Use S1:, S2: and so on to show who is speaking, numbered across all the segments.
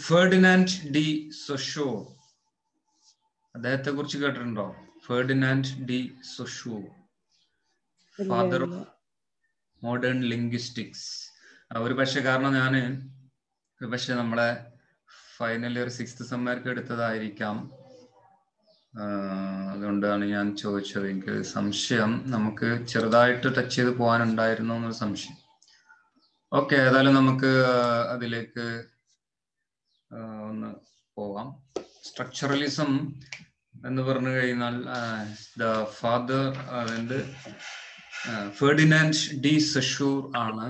S1: Ferdinand de സൊഷൂർ, അദ്ദേഹത്തെ കുറിച്ച് കേട്ടിട്ടുണ്ടോ? Ferdinand de Saussure, father of modern linguistics. ഒരു പക്ഷെ കാരണം ഞാന് ഒരു പക്ഷെ നമ്മളെ ഫൈനൽ ഇയർ 6th സെമ്മർക്ക് എടുത്തതായിരിക്കാം, അതുകൊണ്ടാണ് ഞാൻ ചോദിച്ചത്. എനിക്ക് സംശയം നമുക്ക് ചെറുതായിട്ട് ടച്ച് ചെയ്ത് പോകാനുണ്ടായിരുന്നു എന്നൊരു സംശയം. ഓക്കെ, ഏതായാലും നമുക്ക് അതിലേക്ക് ഒന്ന് പോവാം. സ്ട്രക്ചറലിസം എന്ന് പറഞ്ഞു കഴിഞ്ഞാൽ ദ ഫാദർ അതായത് ഫെർഡിനാൻഡ് ഡി സൊഷൂർ ആണ്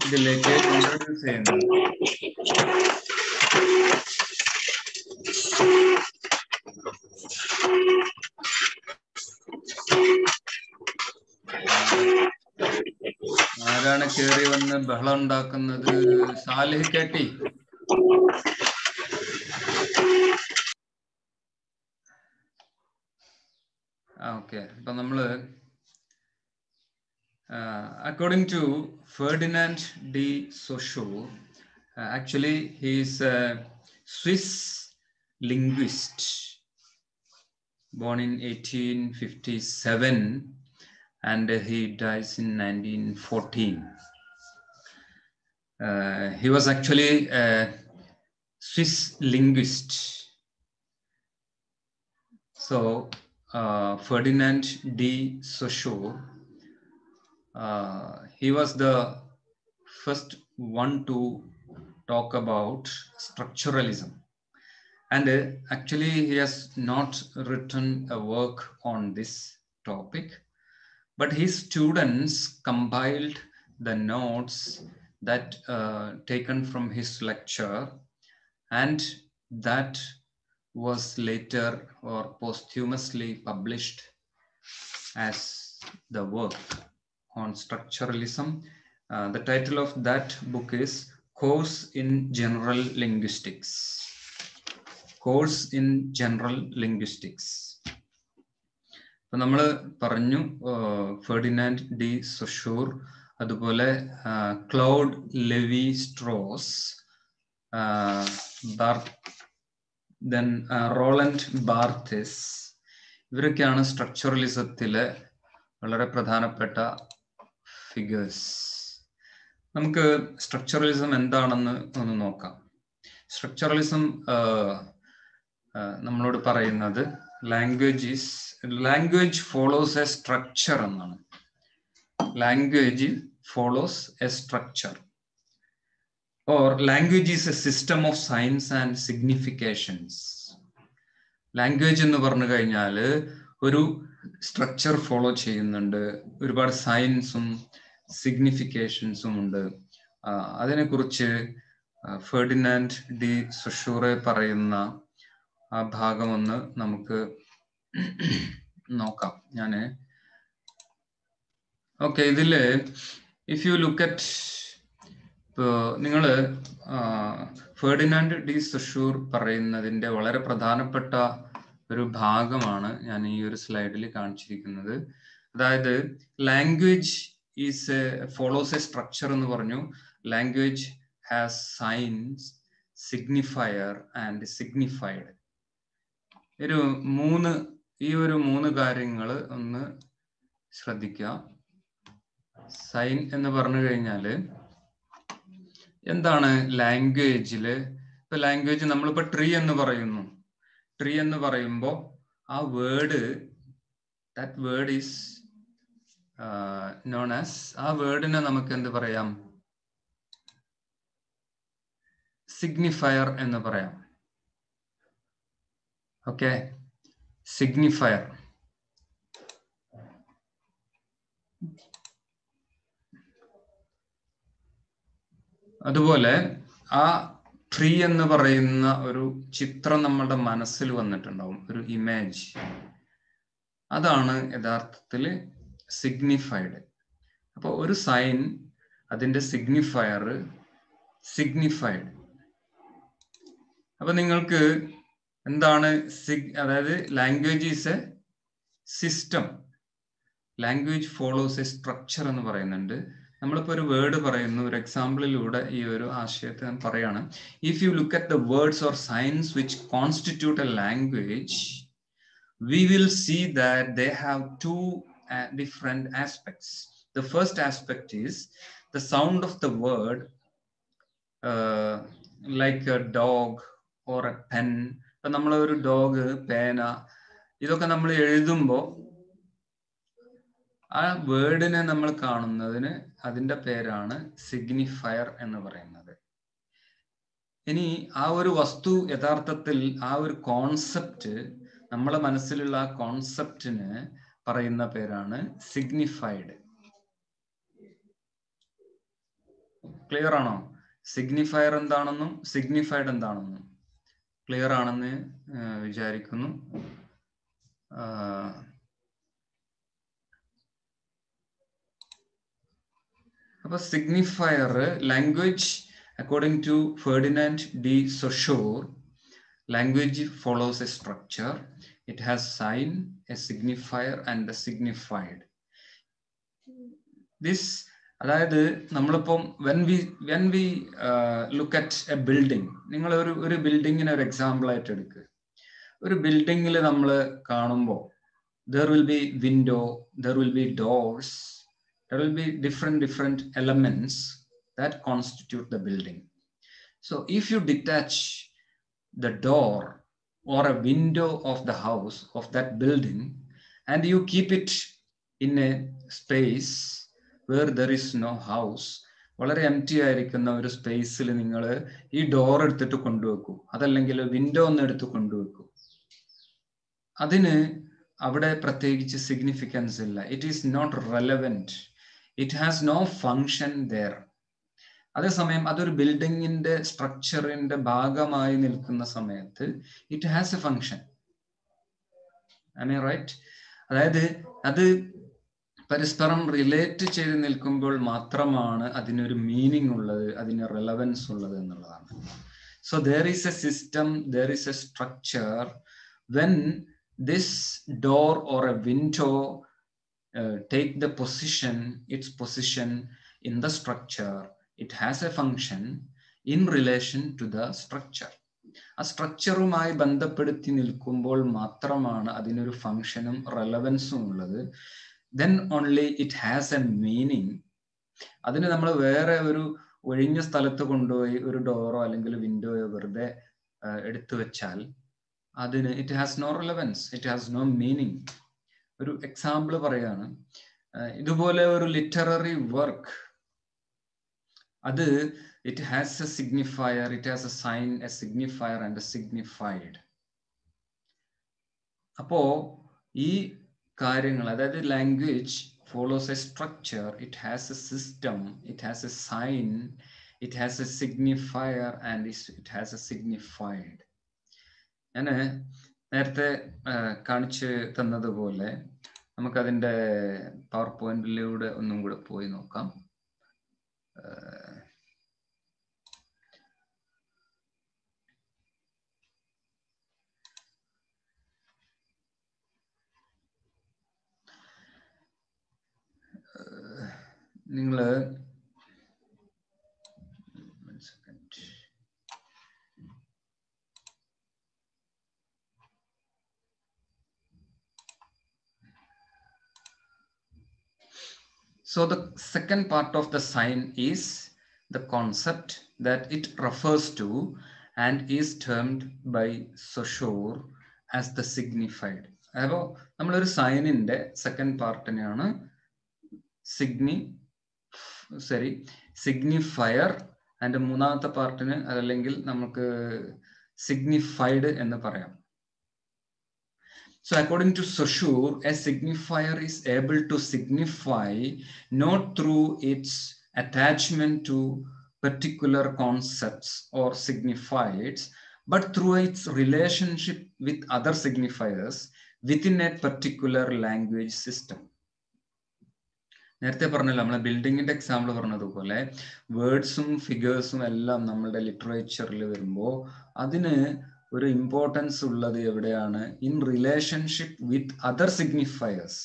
S1: ഇതിലേക്ക് ഇൻട്രൊഡ്യൂസ് ചെയ്യുന്നത്. ആരാണ് കയറി വന്ന് ബഹളം ഉണ്ടാക്കുന്നത്? സാലിഹ് കേട്ടി. ഓക്കെ, അപ്പൊ നമ്മള് according to Ferdinand de Saussure, actually he is a Swiss linguist born in 1857 and he dies in 1914. He was actually a Swiss linguist. So Ferdinand de Saussure, he was the first one to talk about structuralism, and actually he has not written a work on this topic, but his students compiled the notes that taken from his lecture, and that was later or posthumously published as the work on structuralism. The title of that book is Course in General Linguistics. Course in General Linguistics. അപ്പൊ നമ്മള് പറഞ്ഞു Ferdinand de സൊഷൂർ, അതുപോലെ cloud levy Straus, Roland ബാർതെസ്, ഇവരൊക്കെയാണ് സ്ട്രക്ചറലിസത്തിലെ വളരെ പ്രധാനപ്പെട്ട figures. നമുക്ക് structuralism എന്താണെന്ന് ഒന്ന് നോക്കാം. സ്ട്രക്ചറലിസം നമ്മളോട് പറയുന്നത് ലാംഗ്വേജ് ഫോളോസ് എ സ്ട്രക്ചർ എന്നാണ്. Language follows a structure or language is a system of signs and significations. Language എന്ന് പറഞ്ഞു കഴിഞ്ഞാൽ ഒരു സ്ട്രക്ചർ ഫോളോ ചെയ്യുന്നുണ്ട്, ഒരുപാട് സയൻസും സിഗ്നിഫിക്കേഷൻസും ഉണ്ട്. അതിനെക്കുറിച്ച് ഫെർഡിനാൻഡ് ഡി സൊഷൂറെ പറയുന്ന ആ ഭാഗം ഒന്ന് നമുക്ക് നോക്കാം. ഓക്കെ, ഇതില് ഇഫ് യു ലുക്ക് അറ്റ്, നിങ്ങൾ ഫെർഡിനാൻഡ് ഡി സൊഷൂർ പറയുന്നതിന്റെ വളരെ പ്രധാനപ്പെട്ട ഒരു ഭാഗമാണ് ഞാൻ ഈ ഒരു സ്ലൈഡിൽ കാണിച്ചിരിക്കുന്നത്. അതായത് language is follows a structure എന്ന് പറഞ്ഞു. Language has signs, signifier and signified. ഈ ഒരു മൂന്ന് കാര്യങ്ങൾ ഒന്ന് ശ്രദ്ധിക്കുക. സൈൻ എന്ന് പറഞ്ഞു കഴിഞ്ഞാല് എന്താണ് ലാംഗ്വേജില്? ഇപ്പൊ ലാംഗ്വേജ് നമ്മളിപ്പോ ട്രീ എന്ന് പറയുന്നു. ട്രീ എന്ന് പറയുമ്പോ ആ that word is known as, ആ വേർഡിനെ നമുക്ക് എന്ത് പറയാം? സിഗ്നിഫയർ എന്ന് പറയാം. Okay, signifier. അതുപോലെ ആ ട്രീ എന്ന് പറയുന്ന ഒരു ചിത്രം നമ്മളുടെ മനസ്സിൽ വന്നിട്ടുണ്ടാവും, ഒരു ഇമേജ്. അതാണ് യഥാർത്ഥത്തിൽ സിഗ്നിഫൈഡ്. അപ്പൊ ഒരു സൈൻ, അതിന്റെ സിഗ്നിഫയർ, സിഗ്നിഫൈഡ്. അപ്പൊ നിങ്ങൾക്ക് എന്താണ് അതായത് language is A system, language follows a structure എന്ന് പറയുന്നുണ്ട്. നമ്മളിപ്പോൾ ഒരു വേർഡ് പറയുന്നു, ഒരു എക്സാമ്പിളിലൂടെ ഈ ഒരു ആശയത്തെ ഞാൻ പറയാണ്. If you look at the words or signs which constitute a language, we will see that they have two different aspects. The first aspect is the sound of the word, like a dog or a pen. ഇപ്പൊ നമ്മൾ ഒരു dog, പേന, ഇതൊക്കെ നമ്മൾ എഴുതുമ്പോൾ ആ വേർഡിനെ നമ്മൾ കാണുന്നതിന് അതിൻ്റെ പേരാണ് സിഗ്നിഫയർ എന്ന് പറയുന്നത്. ഇനി ആ ഒരു വസ്തു യഥാർത്ഥത്തിൽ ആ ഒരു കോൺസെപ്റ്റ്, നമ്മളെ മനസ്സിലുള്ള ആ കോൺസെപ്റ്റിന് പറയുന്ന പേരാണ് സിഗ്നിഫൈഡ്. ക്ലിയർ ആണോ? സിഗ്നിഫയർ എന്താണെന്നും സിഗ്നിഫൈഡ് എന്താണെന്നും ക്ലിയർ ആണെന്ന് വിചാരിക്കുന്നു. അപ്പൊ signifier, language according to Ferdinand de Saussure, language follows a structure. It has sign, a signifier and a signified. This, അതായത് നമ്മളിപ്പം when we look at a building, നിങ്ങൾ ഒരു ബിൽഡിങ്ങിനെ ഒരു എക്സാമ്പിൾ ആയിട്ട് എടുക്കുക. ഒരു ബിൽഡിങ്ങിൽ നമ്മൾ കാണുമ്പോൾ there will be window, there will be doors, there will be different elements that constitute the building. So if you detach the door or a window of the house, of that building, and you keep it in a space where there is no house, വളരെ എംറ്റി ആയിരിക്കുന്ന ഒരു സ്പേസിൽ നിങ്ങൾ ഈ door എടുത്തിട്ട് കൊണ്ടുവെക്കൂ, അതല്ലെങ്കിൽ window ഒന്ന് എടുത്ത് കൊണ്ടുവെക്കൂ, അതിന് അവിടെ പ്രത്യേകിച്ച് സിഗ്നിഫിക്കൻസ് ഇല്ല. It is not relevant, it has no function there. അതേസമയം അതൊരു ബിൽഡിങ്ങിന്റെ സ്ട്രക്ചറിന്റെ ഭാഗമായി നിൽക്കുന്ന സമയത്ത് it has a function. I mean right? അതായത് അത് പരസ്പരം റിലേറ്റ് ചെയ്ത് നിൽക്കുമ്പോൾ മാത്രമാണ് അതിനൊരു മീനിങ് ഉള്ളത്, അതിന് റെലവൻസ് ഉള്ളത് എന്നുള്ളതാണ്. So there is a system, there is a structure. When this door or a window take the position, its position in the structure, it has a function in relation to the structure. ആ സ്ട്രക്ചറുമായി ബന്ധപ്പെടുത്തി നിൽക്കുമ്പോൾ മാത്രമാണ് അതിനൊരു ഫങ്ഷനും റെലവൻസും ഉള്ളത്. then only it has a meaning. അതിന് നമ്മൾ വേറെ ഒരു ഒഴിഞ്ഞ സ്ഥലത്ത് കൊണ്ടുപോയി ഒരു ഡോറോ അല്ലെങ്കിൽ വിൻഡോയോ വെറുതെ എടുത്തു വെച്ചാൽ അതിന് it has no relevance, it has no meaning. ഒരു എക്സാമ്പിൾ പറയാണ്, ഇതുപോലെ ഒരു ലിറ്റററി വർക്ക്, അത് it has a signifier, it has a sign, a signifier and a signified. അപ്പോ ഈ കാര്യങ്ങൾ, അതായത് language follows a structure, it has a system, it has a sign, it has a signifier and it has a signified. ഞാൻ നേരത്തെ കാണിച്ച് തന്നതുപോലെ നമുക്കതിൻ്റെ power പോയിന്റിലൂടെ ഒന്നും കൂടെ പോയി നോക്കാം. നിങ്ങൾ so the second part of the sign is the concept that it refers to and is termed by Saussure as the signified. അപ്പോൾ നമ്മളൊരു സൈനിന്റെ സെക്കൻഡ് പാർട്ടിനെയാണ് സിഗ്നിഫയർ, അതിന്റെ മൂന്നാമത്തെ പാർട്ടിന് അതല്ലെങ്കിൽ നമുക്ക് സിഗ്നിഫൈഡ് എന്ന് പറയാം. So according to Saussure, a signifier is able to signify not through its attachment to particular concepts or signifieds, but through its relationship with other signifiers within a particular language system. നേരത്തെ പറഞ്ഞല്ലോ, നമ്മളെ ബിൽഡിങ്ങിന്റെ example പറഞ്ഞതുപോലെ വേർഡ്സും ഫിഗേഴ്സും എല്ലാം നമ്മളുടെ ലിറ്ററേച്ചറിൽ വരുമ്പോൾ അതിന് ഒരു ഇമ്പോർട്ടൻസ് ഉള്ളത് എവിടെയാണ്? In relationship with other signifiers.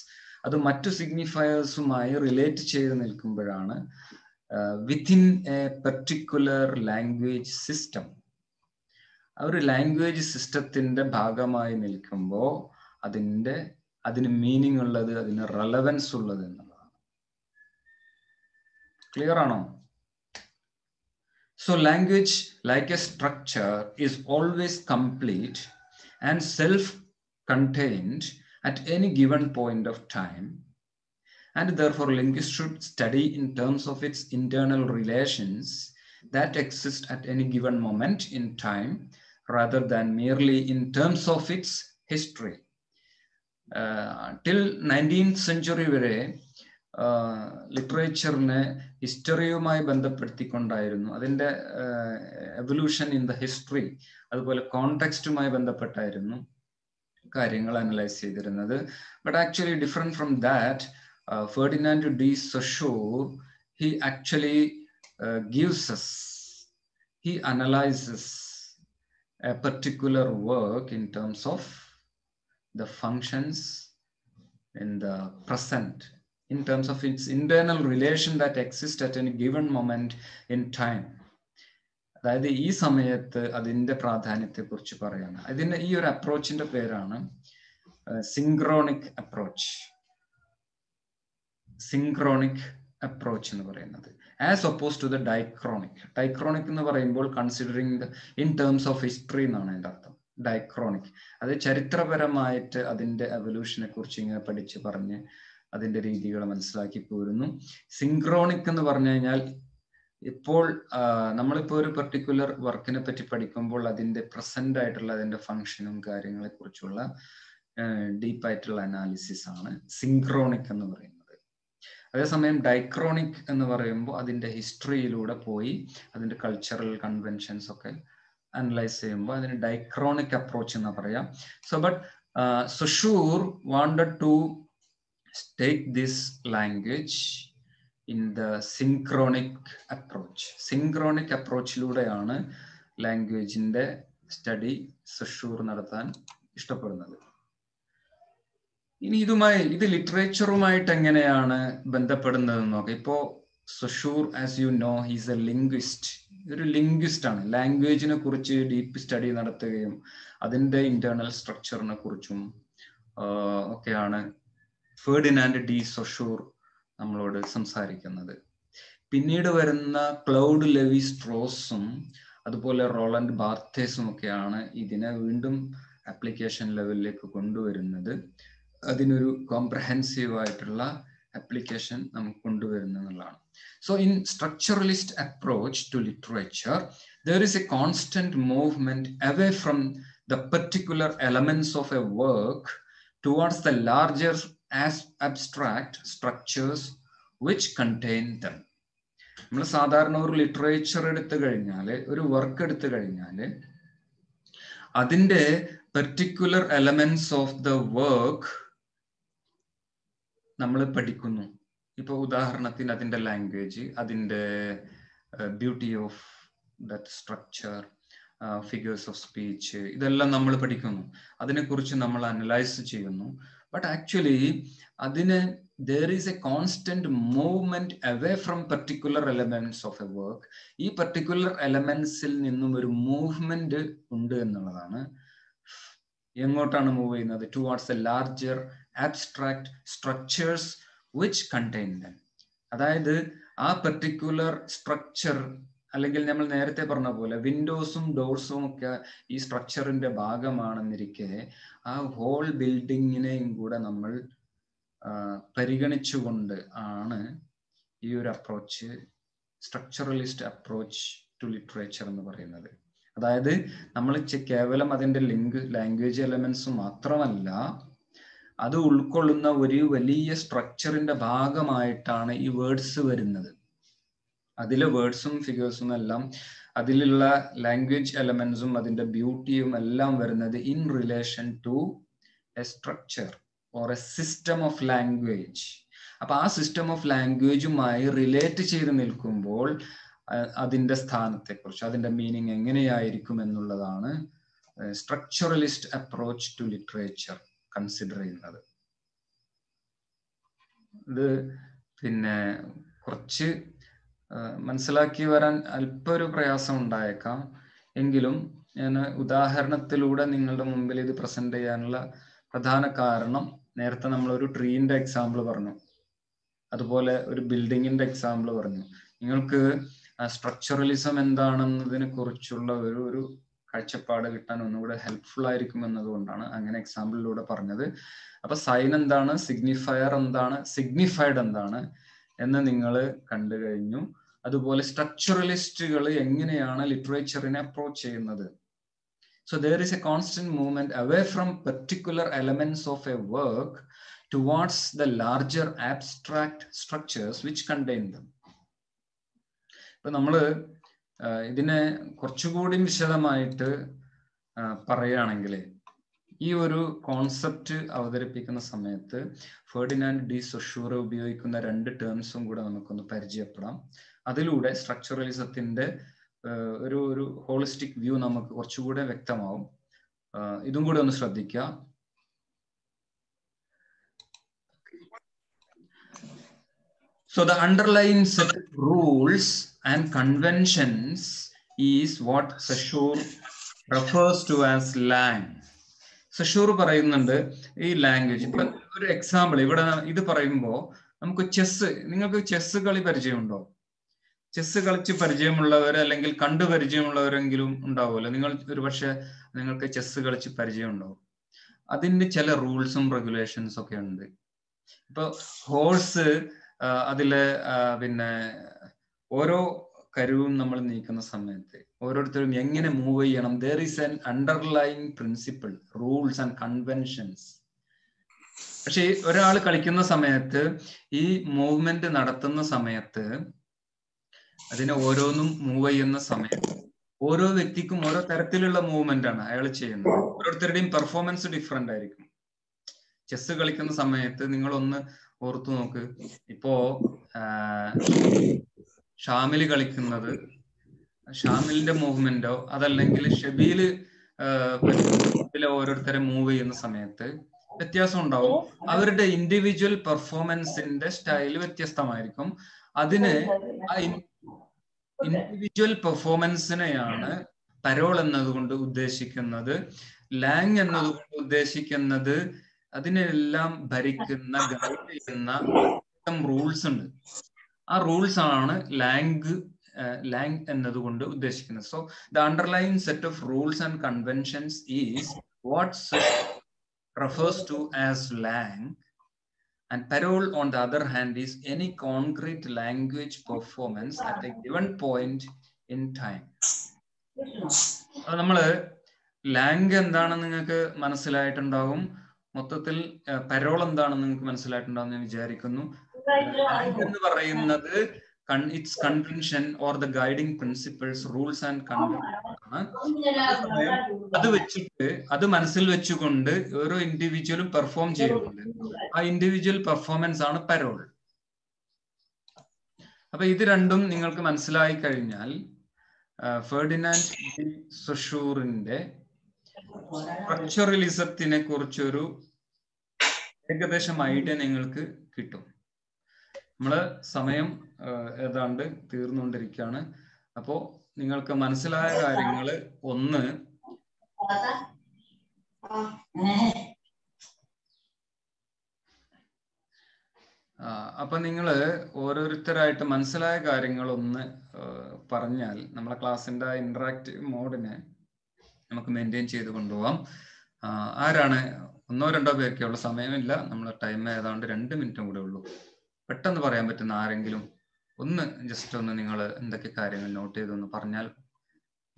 S1: അത് മറ്റു സിഗ്നിഫയേഴ്സുമായി റിലേറ്റ് ചെയ്ത് നിൽക്കുമ്പോഴാണ് within A particular language system, ആ ഒരു ലാംഗ്വേജ് സിസ്റ്റത്തിന്റെ ഭാഗമായി നിൽക്കുമ്പോൾ അതിന് മീനിങ് ഉള്ളത്, അതിന് റെലവൻസ് ഉള്ളത് എന്നുള്ളതാണ്. ക്ലിയർ ആണോ? So language, like a structure, is always complete and self-contained at any given point of time, and therefore linguists should study in terms of its internal relations that exist at any given moment in time, rather than merely in terms of its history. Till 19th century vare ലിറ്ററേച്ചറിനെ ഹിസ്റ്ററിയുമായി ബന്ധപ്പെടുത്തിക്കൊണ്ടായിരുന്നു, അതിൻ്റെ evolution in the history, അതുപോലെ കോണ്ടെക്സ്റ്റുമായി ബന്ധപ്പെട്ടായിരുന്നു കാര്യങ്ങൾ analyse ചെയ്തിരുന്നത്. But actually different from that, Ferdinand de Saussure, he actually gives us, he analyzes a particular work in terms of the functions in the present, in terms of its internal relation that exists at any given moment in time. അതായത് ഈ സമയത്ത് അതിൻ്റെ പ്രാധാന്യത്തെക്കുറിച്ച് പറയാണ്. ഈ ഒരു അപ്രോച്ചിന്റെ പേരാണ് synchronic approach. Synchronic approach എന്ന് പറയുന്നത് ആസ് ഒപ്പോസ് ടു ദ ഡൈക്രോണിക്. ഡൈക്രോണിക് എന്ന് പറയുമ്പോൾ considering in terms of history എന്നാണ് അതിൻ്റെ അർത്ഥം. ഡൈക്രോണിക് അത് ചരിത്രപരമായിട്ട് അതിൻ്റെ എവല്യൂഷനെ കുറിച്ച് ഇങ്ങനെ പഠിച്ച് പറഞ്ഞ് അതിൻ്റെ രീതികൾ മനസ്സിലാക്കി പോരുന്നു. സിങ്ക്രോണിക് എന്ന് പറഞ്ഞു കഴിഞ്ഞാൽ ഇപ്പോൾ നമ്മളിപ്പോൾ ഒരു പെർട്ടിക്കുലർ വർക്കിനെ പറ്റി പഠിക്കുമ്പോൾ അതിൻ്റെ പ്രസന്റ് ആയിട്ടുള്ള അതിൻ്റെ ഫങ്ഷനും കാര്യങ്ങളെ കുറിച്ചുള്ള ഡീപ്പായിട്ടുള്ള അനാലിസിസ് ആണ് സിങ്ക്രോണിക് എന്ന് പറയുന്നത്. അതേസമയം ഡൈക്രോണിക് എന്ന് പറയുമ്പോൾ അതിൻ്റെ ഹിസ്റ്ററിയിലൂടെ പോയി അതിൻ്റെ കൾച്ചറൽ കൺവെൻഷൻസ് ഒക്കെ അനലൈസ് ചെയ്യുമ്പോൾ അതിന് ഡൈക്രോണിക് അപ്രോച്ച് എന്ന് പറയാം. So but Saussure wanted to take this language in the synchronic approach. Synchronic അപ്രോച്ചിലൂടെയാണ് ലാംഗ്വേജിന്റെ സ്റ്റഡി Saussure നടത്താൻ ഇഷ്ടപ്പെടുന്നത്. ഇനി ഇത് ലിറ്ററേച്ചറുമായിട്ട് എങ്ങനെയാണ് ബന്ധപ്പെടുന്നതെന്ന് നോക്കാം. ഇപ്പോ Saussure, as you know, he's a linguist. ഒരു ലിംഗ്വിസ്റ്റ് ആണ്. ലാംഗ്വേജിനെ കുറിച്ച് ഡീപ്പ് സ്റ്റഡി നടത്തുകയും അതിൻ്റെ ഇന്റേണൽ സ്ട്രക്ചറിനെ കുറിച്ചും ഒക്കെയാണ് ഫെർഡിനാൻഡ് ഡി സൊഷൂർ നമ്മളോട് സംസാരിക്കുന്നത്. പിന്നീട് വരുന്ന ക്ലൗഡ് ലെവി സ്ട്രോസും അതുപോലെ റോളണ്ട് ബാർത്തേസും ഒക്കെയാണ് ഇതിനെ വീണ്ടും ആപ്ലിക്കേഷൻ ലെവലിലേക്ക് കൊണ്ടുവരുന്നത്. അതിനൊരു കോംപ്രഹെൻസീവ് ആയിട്ടുള്ള application നമുക്ക് കൊണ്ടുവരുന്നതാണ്. So in structuralist approach to literature, there is a constant movement away from the particular elements of a work towards the larger as abstract structures which contain them. നമ്മൾ സാധാരണ ഒരു literature എടുത്തു കഴിഞ്ഞാൽ, ഒരു work എടുത്തു കഴിഞ്ഞാൽ അതിൻ്റെ particular elements of the work നമ്മൾ പഠിക്കുന്നു. ഇപ്പോൾ ഉദാഹരണത്തിന് അതിൻ്റെ ലാംഗ്വേജ്, അതിൻ്റെ beauty of that structure, figures of speech, ഇതെല്ലാം നമ്മൾ പഠിക്കുന്നു, അതിനെക്കുറിച്ച് നമ്മൾ അനലൈസ് ചെയ്യുന്നു. But actually there is a constant movement away from particular elements of a work. ഈ പർട്ടിക്കുലർ എലമെന്റ്സിൽ നിന്നും ഒരു മൂവ്മെന്റ് ഉണ്ട് എന്നുള്ളതാണ്. എങ്ങോട്ടാണ് മൂവ് ചെയ്യുന്നത്? Towards A larger abstract structures which contain dum. അതായത് ആ പർട്ടിക്കുലർ സ്ട്രക്ചർ, അല്ലെങ്കിൽ നമ്മൾ നേരത്തെ പറഞ്ഞ പോലെ വിൻഡോസും ഡോർസും ഒക്കെ ഈ സ്ട്രക്ചറിന്റെ ഭാഗമാണെന്നിരിക്കെ ആ ഹോൾ ബിൽഡിങ്ങിനെയും കൂടെ നമ്മൾ പരിഗണിച്ചുകൊണ്ട് ആണ് ഈ ഒരു approach, structuralist approach to literature എന്ന് പറയുന്നത്. അതായത് നമ്മൾ കേവലം അതിൻ്റെ ലാംഗ്വേജ് എലമെന്റ്സ് മാത്രമല്ല, അത് ഉൾക്കൊള്ളുന്ന ഒരു വലിയ സ്ട്രക്ചറിന്റെ ഭാഗമായിട്ടാണ് ഈ വേർഡ്സ് വരുന്നത്. അതിലെ വേർഡ്സും ഫിഗേഴ്സും എല്ലാം, അതിലുള്ള ലാംഗ്വേജ് എലമെന്റ്സും അതിൻ്റെ ബ്യൂട്ടിയും എല്ലാം വരുന്നത് in relation to a structure or a system of language. അപ്പൊ ആ സിസ്റ്റം ഓഫ് ലാംഗ്വേജുമായി റിലേറ്റ് ചെയ്ത് നിൽക്കുമ്പോൾ അതിൻ്റെ സ്ഥാനത്തെക്കുറിച്ച്, അതിൻ്റെ മീനിങ് എങ്ങനെയായിരിക്കും എന്നുള്ളതാണ് structuralist approach to literature consider ചെയ്യുന്നത്. ഇത് പിന്നെ കുറച്ച് മനസ്സിലാക്കി വരാൻ അല്പം ഒരു പ്രയാസം ഉണ്ടായേക്കാം. എങ്കിലും ഞാൻ ഉദാഹരണത്തിലൂടെ നിങ്ങളുടെ മുമ്പിൽ ഇത് പ്രസന്റ് ചെയ്യാനുള്ള പ്രധാന കാരണം, നേരത്തെ നമ്മൾ ഒരു ട്രീന്റെ എക്സാമ്പിൾ പറഞ്ഞു, അതുപോലെ ഒരു ബിൽഡിങ്ങിന്റെ എക്സാമ്പിൾ പറഞ്ഞു. നിങ്ങൾക്ക് സ്ട്രക്ചറലിസം എന്താണെന്നതിനെ കുറിച്ചുള്ള ഒരു കാഴ്ചപ്പാട് കിട്ടാൻ ഒന്നുകൂടെ ഹെൽപ്ഫുൾ ആയിരിക്കും എന്നതുകൊണ്ടാണ് അങ്ങനെ എക്സാമ്പിളിലൂടെ പറഞ്ഞത്. അപ്പൊ സൈൻ എന്താണ്, സിഗ്നിഫയർ എന്താണ്, സിഗ്നിഫൈഡ് എന്താണ് എന്ന് നിങ്ങൾ കണ്ടു കഴിഞ്ഞു. അതുപോലെ സ്ട്രക്ചറലിസ്റ്റുകൾ എങ്ങനെയാണ് ലിറ്ററേച്ചറിനെ അപ്രോച്ച് ചെയ്യുന്നത്. So there is a constant movement away from particular elements of a work towards the larger abstract structures which contain them. ഇപ്പൊ നമ്മള് ഇതിനെ കുറച്ചുകൂടി വിശദമായിട്ട് പറയുകയാണെങ്കിൽ, ഈ ഒരു കോൺസെപ്റ്റ് അവതരിപ്പിക്കുന്ന സമയത്ത് ഫെർഡിനാൻഡ് ഡി സൊഷൂർ ഉപയോഗിക്കുന്ന 2 ടേംസും കൂടെ നമുക്കൊന്ന് പരിചയപ്പെടാം. അതിലൂടെ സ്ട്രക്ചറലിസത്തിന്റെ ഒരു ഹോളിസ്റ്റിക് വ്യൂ നമുക്ക് കുറച്ചുകൂടെ വ്യക്തമാവും. ഇതും കൂടെ ഒന്ന് ശ്രദ്ധിക്കുക. So the underlying set of rules and conventions is what Saussure refers to as lang. Saussure പറയുന്നുണ്ട് ഈ ലാംഗ്വേജ്. ഇപ്പൊ ഒരു എക്സാമ്പിൾ ഇവിടെ ഇത് പറയുമ്പോൾ നമുക്ക് നിങ്ങൾക്ക് ചെസ് കളി പരിചയമുണ്ടോ? ചെസ് കളിച്ച് പരിചയമുള്ളവർ അല്ലെങ്കിൽ കണ്ടു പരിചയമുള്ളവരെങ്കിലും ഉണ്ടാവുമല്ലോ. നിങ്ങൾ ഒരു പക്ഷെ നിങ്ങൾക്ക് ചെസ് കളിച്ച് പരിചയം ഉണ്ടാവും. അതിന്റെ ചില റൂൾസും റെഗുലേഷൻസും ഒക്കെ ഉണ്ട്. ഇപ്പൊ ഹോഴ്സ്, അതില് പിന്നെ ഓരോ കരുവും നമ്മൾ നീക്കുന്ന സമയത്ത് ഓരോരുത്തരും എങ്ങനെ മൂവ് ചെയ്യണം, there is an underlying principle, rules and conventions. പക്ഷെ ഒരാൾ കളിക്കുന്ന സമയത്ത്, ഈ മൂവ്മെന്റ് നടത്തുന്ന സമയത്ത്, അതിനെ ഓരോന്നും മൂവ് ചെയ്യുന്ന സമയത്ത് ഓരോ വ്യക്തിക്കും ഓരോ തരത്തിലുള്ള മൂവ്മെന്റ് ആണ് അയാൾ ചെയ്യുന്നത്. ഓരോരുത്തരുടെയും പെർഫോമൻസ് ഡിഫറെന്റ് ആയിരിക്കും. ചെസ് കളിക്കുന്ന സമയത്ത് നിങ്ങളൊന്ന് ഓർത്തു നോക്ക്. ഇപ്പോ ഷാമിൽ കളിക്കുന്നത്, ഷാമിലിന്റെ മൂവ്മെന്റോ അതല്ലെങ്കിൽ ഷബീല് ഓരോരുത്തരെ മൂവ് ചെയ്യുന്ന സമയത്ത് വ്യത്യാസം ഉണ്ടാവും. അവരുടെ ഇൻഡിവിജ്വൽ പെർഫോമൻസിന്റെ സ്റ്റൈല് വ്യത്യസ്തമായിരിക്കും. അതിന് ആ ഇൻഡിവിജ്വൽ പെർഫോമൻസിനെയാണ് പരോൾ എന്നതുകൊണ്ട് ഉദ്ദേശിക്കുന്നത്. ലാങ് എന്നതുകൊണ്ട് ഉദ്ദേശിക്കുന്നത് അതിനെല്ലാം ഭരിക്കുന്ന, ഗൈഡ് ചെയ്യുന്ന റൂൾസ് ഉണ്ട്. ആ റൂൾസ് ആണ് ലാങ് എന്നതുകൊണ്ട് ഉദ്ദേശിക്കുന്നത്. So the underlying set of rules and conventions is what refers to as lang, and parole on the other hand is any concrete language performance at a given point in time. നമ്മള് Lang എന്താണെന്ന് നിങ്ങൾക്ക് മനസ്സിലായിട്ടുണ്ടാവും. മൊത്തത്തിൽ parole എന്താണെന്ന് നിങ്ങൾക്ക് മനസ്സിലായിട്ടുണ്ടാവും ഞാൻ വിചാരിക്കുന്നു. ലാങ് എന്ന് പറയുന്നത് its convention or the guiding principles, rules and conventions ആണ്. അത് വെച്ചിട്ട്, അത് മനസ്സിൽ വെച്ചുകൊണ്ട് ഓരോ ഇൻഡിവിജ്വലും പെർഫോം ചെയ്യുന്നുണ്ട്. ആ ഇൻഡിവിജ്വൽ പെർഫോമൻസ് ആണ് പരോൾ. അപ്പൊ ഇത് രണ്ടും നിങ്ങൾക്ക് മനസ്സിലായി കഴിഞ്ഞാൽ ഫെർഡിനാൻഡ് ഡി സൊഷൂറിന്റെ സ്ട്രക്ചറലിസത്തിനെ കുറിച്ചൊരു ഏകദേശം ഐഡിയ നിങ്ങൾക്ക് കിട്ടും. നമ്മള് സമയം ഏതാണ്ട് തീർന്നുകൊണ്ടിരിക്കുകയാണ്. അപ്പോ നിങ്ങൾക്ക് മനസ്സിലായ കാര്യങ്ങള് ഒന്ന്, അപ്പൊ നിങ്ങള് ഓരോരുത്തരായിട്ട് മനസ്സിലായ കാര്യങ്ങൾ ഒന്ന് പറഞ്ഞാൽ നമ്മളെ ക്ലാസ്സിന്റെ ഇന്ററാക്റ്റീവ് മോഡിനെ നമുക്ക് മെയിൻറ്റെയിൻ ചെയ്ത് കൊണ്ടുപോകാം. ആരാണ്? 1-2 പേർക്കേ ഉള്ള സമയമില്ല. നമ്മളെ ടൈം ഏതാണ്ട് 2 മിനിറ്റും കൂടെ ഉള്ളൂ. പെട്ടെന്ന് പറയാൻ പറ്റുന്ന ആരെങ്കിലും ഒന്ന് ജസ്റ്റ് ഒന്ന് നിങ്ങൾ എന്തൊക്കെ കാര്യങ്ങൾ നോട്ട് ചെയ്തൊന്ന് പറഞ്ഞാൽ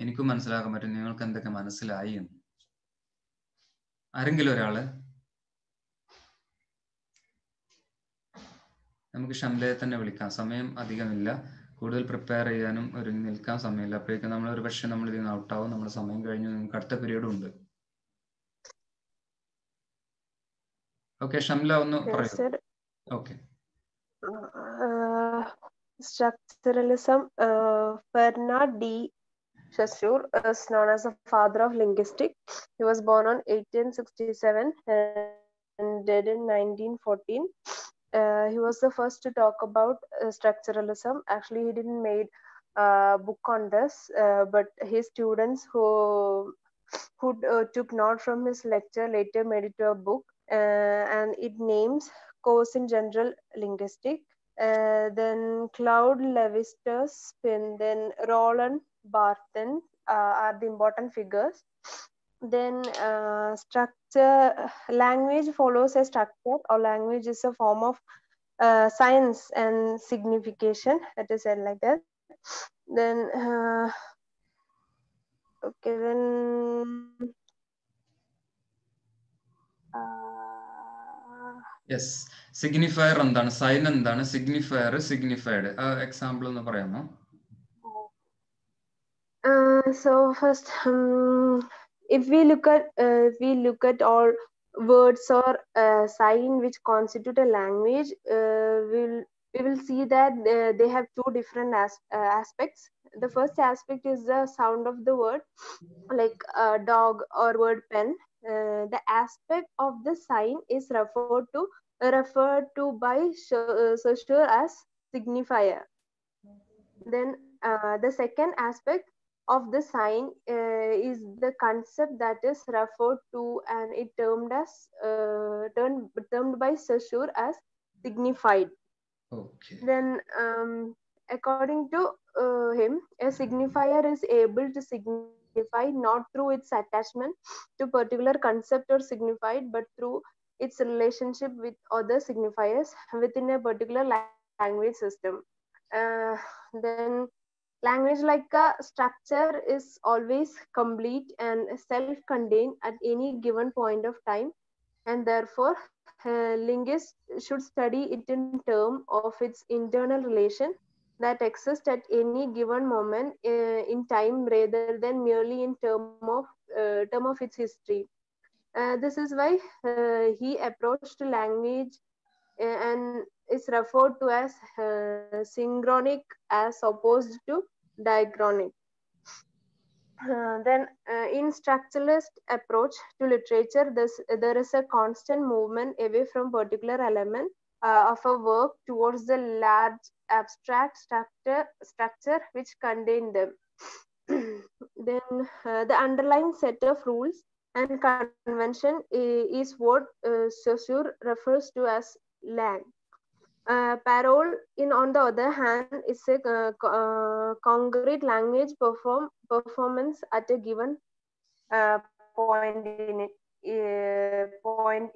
S1: എനിക്കും മനസ്സിലാക്കാൻ പറ്റും നിങ്ങൾക്ക് എന്തൊക്കെ മനസ്സിലായി എന്ന്. ആരെങ്കിലും ഒരാള്? നമുക്ക് ഷംലയെ തന്നെ വിളിക്കാം. സമയം അധികമില്ല. കൂടുതൽ പ്രിപ്പയർ ചെയ്യാനും ഒരുങ്ങി നിൽക്കാൻ സമയമില്ല. അപ്പോഴേക്കും നമ്മൾ ഒരു പക്ഷേ നമ്മൾ ഇതിന് ഔട്ടാവും. നമ്മുടെ സമയം കഴിഞ്ഞു. നിങ്ങൾക്ക് അടുത്ത പീരീഡും ഉണ്ട്. ഓക്കെ, ഷംല ഒന്ന് പറയൂ. Okay.
S2: Structuralism, Fernand de Saussure is known as the father of linguistics. He was born on 1867 and died in 1914. He was the first to talk about structuralism. Actually, he didn't made a book on this, but his students who took note from his lecture later made it to a book, and it names Course in General Linguistics. Then Claude Lévi-Strauss, then Roland Barthes are the important figures. Then structure, language follows a structure, or language is a form of science and signification. That is said like that. Then okay, then
S1: yes, signifier എന്താണ്, sign എന്താണ്, signifier, signified, example ഒന്ന് പറയാമോ?
S2: So first, if we look at all words or sign which constitute a language, we will see that they have two different aspects. The first aspect is the sound of the word, like dog or word pen. The aspect of the sign is referred to by Saussure as signifier. Then the second aspect of the sign is the concept that is referred to, and it termed by Saussure as signified.
S1: Okay.
S2: Then according to him, a signifier is able to signify not through its attachment to particular concept or signified, but through its relationship with other signifiers within a particular language system. Then language, like a structure, is always complete and self-contained at any given point of time, and therefore linguists should study it in terms of its internal relation that exists at any given moment in time, rather than merely in term of its history. This is why he approached language and is referred to as synchronic as opposed to diachronic. Then in structuralist approach to literature, there is a constant movement away from particular element of a work towards the large abstract structure which contain them. Then the underlying set of rules and convention is what Saussure refers to as lang. Parole, on the other hand, is a concrete language performance at a given point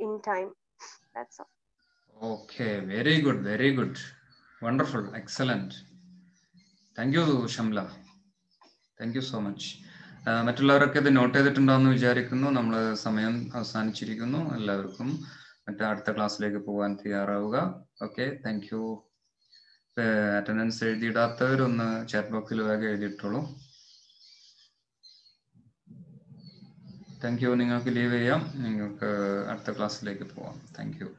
S2: in time. That's all.
S1: Okay, very good, very good. Wonderful, excellent. Thank you, Shamla. Thank you so much. മറ്റുള്ളവരൊക്കെ ഇത് not ചെയ്തിട്ടുണ്ടാവുമെന്ന് വിചാരിക്കുന്നു. നമ്മൾ സമയം അവസാനിച്ചിരിക്കുന്നു. എല്ലാവർക്കും അടുത്ത ക്ലാസ്സിലേക്ക് പോകാൻ തയ്യാറാവുക. Okay, thank you. അറ്റൻഡൻസ് എഴുതിയിടാത്തവരൊന്ന് ചാറ്റ് ബോക്സിൽ വേഗം എഴുതിയിട്ടോളൂ. Thank you. നിങ്ങൾക്ക് ലീവ് ചെയ്യാം, നിങ്ങൾക്ക് അടുത്ത ക്ലാസ്സിലേക്ക് പോവാം. Thank U.